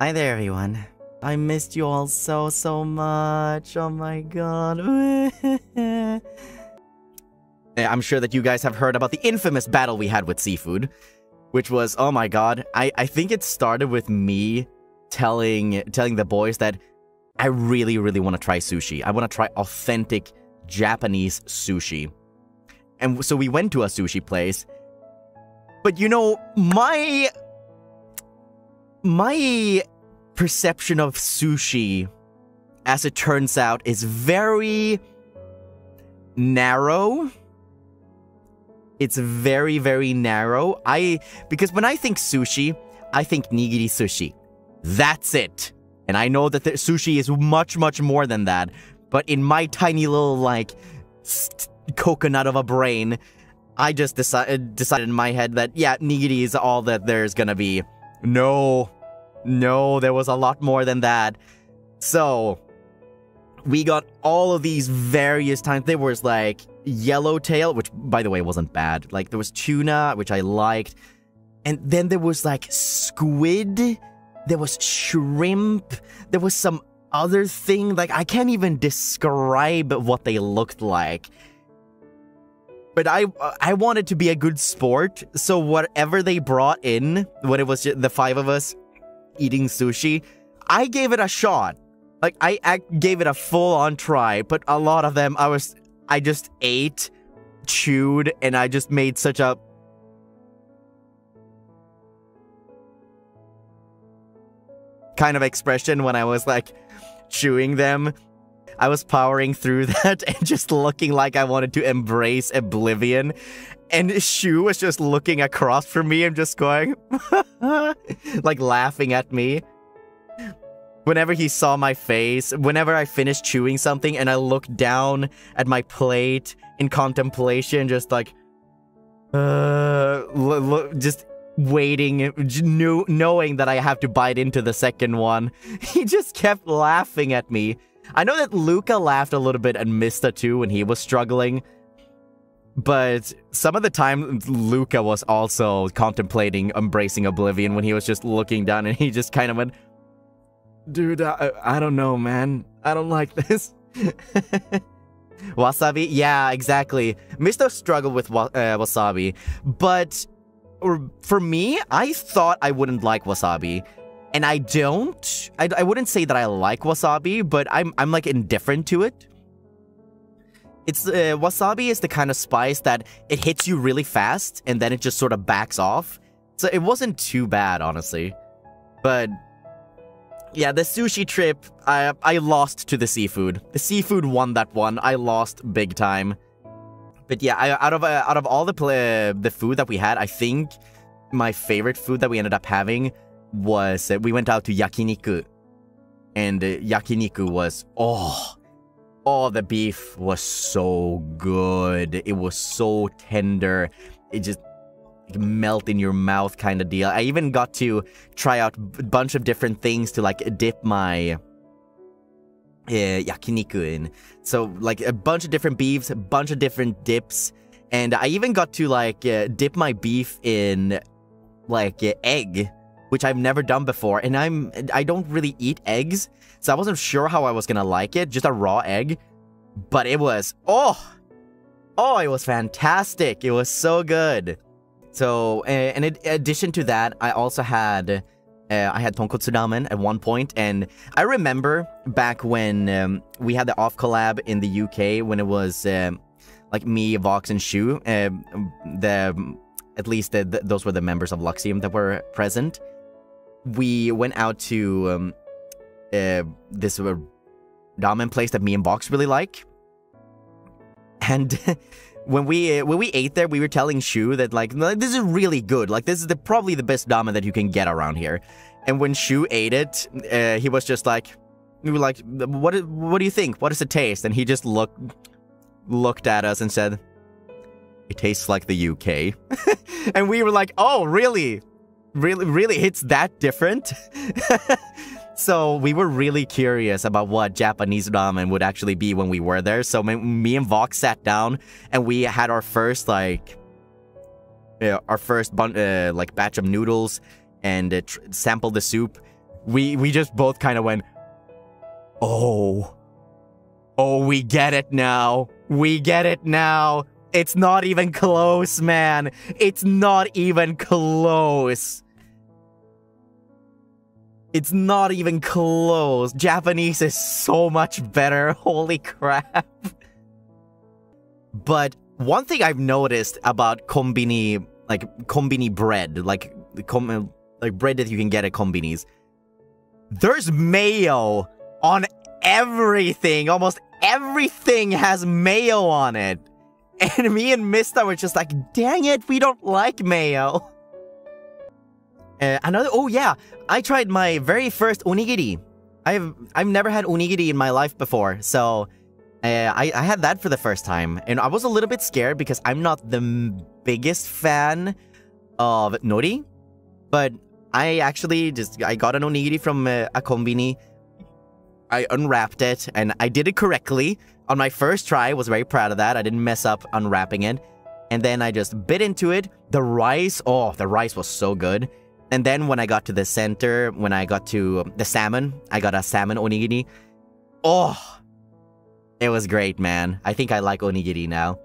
Hi there, everyone. I missed you all so much. Oh my god. I'm sure that you guys have heard about the infamous battle we had with seafood, which was, oh my god. I think it started with me telling the boys that I really want to try sushi. I want to try authentic Japanese sushi. And so we went to a sushi place. But you know, my perception of sushi, as it turns out, is very narrow. It's very narrow. Because when I think sushi, I think nigiri sushi. That's it. And I know that the sushi is much more than that. But in my tiny little, like, coconut of a brain, I just decided in my head that, yeah, nigiri is all that there's gonna be. No, there was a lot more than that. So, we got all of these various times. There was, like, yellowtail, which, by the way, wasn't bad. Like, there was tuna, which I liked. And then there was, like, squid. There was shrimp. There was some other thing. Like, I can't even describe what they looked like. But I wanted to be a good sport, so whatever they brought in, when it was just the 5 of us eating sushi, I gave it a shot. Like, I gave it a full-on try, but a lot of them, I just ate, chewed, and I just made such a... kind of expression when I was, like, chewing them. I was powering through that and just looking like I wanted to embrace oblivion. And Shu was just looking across from me and just going... like, laughing at me. Whenever he saw my face, whenever I finished chewing something and I looked down at my plate in contemplation, just like... just waiting, knowing that I have to bite into the second one. He just kept laughing at me. I know that Luca laughed a little bit and Mista too when he was struggling. But some of the time, Luca was also contemplating embracing oblivion when he was just looking down and he just kind of went, dude, I don't know, man. I don't like this. Wasabi? Yeah, exactly. Mista struggled with wasabi. But for me, I thought I wouldn't like wasabi. And I don't. I wouldn't say that I like wasabi, but I'm like indifferent to it. It's wasabi is the kind of spice that it hits you really fast and then it just sort of backs off. So it wasn't too bad, honestly. But yeah, the sushi trip, I lost to the seafood. The seafood won that one. I lost big time. But yeah, out of all the food that we had, I think my favorite food that we ended up having was we went out to yakiniku, and yakiniku was the beef was so good. It was so tender. It just melt in your mouth kind of deal. I even got to try out a bunch of different things to like dip my yakiniku in. So like a bunch of different beefs, a bunch of different dips, and I even got to like dip my beef in like egg, which I've never done before, and I don't really eat eggs, so I wasn't sure how I was gonna like it, just a raw egg, but it was, it was fantastic. It was so good. So, and in addition to that, I also had, I had tonkotsu ramen at one point, and I remember back when we had the off collab in the UK, when it was like me, Vox, and Shu, at least those were the members of Luxiem that were present. We went out to this ramen place that me and Vox really like. And when we ate there, we were telling Shu that, like, this is really good. Like, this is probably the best ramen that you can get around here. And when Shu ate it, he was just like, we were like, what do you think? What does it taste? And he just looked at us and said, it tastes like the UK. And we were like, oh, really? Really? It's that different? So we were really curious about what Japanese ramen would actually be when we were there. So me and Vox sat down and we had our first like batch of noodles and sampled the soup. we just both kind of went, oh, we get it now. We get it now. It's not even close, man. It's not even close. It's not even close. Japanese is so much better. Holy crap. But one thing I've noticed about konbini, like konbini bread, like bread that you can get at konbinis, there's mayo on everything. Almost everything has mayo on it. And me and Mista were just like, dang it, we don't like mayo. Oh yeah, I tried my very first onigiri. I've never had onigiri in my life before, so I had that for the first time, and I was a little bit scared because I'm not the biggest fan of nori, but I got an onigiri from a konbini. I unwrapped it, and I did it correctly on my first try. I was very proud of that. I didn't mess up unwrapping it, and then I just bit into it. The rice was so good. And then when I got to the center, when I got to the salmon, I got a salmon onigiri. Oh, it was great, man. I think I like onigiri now.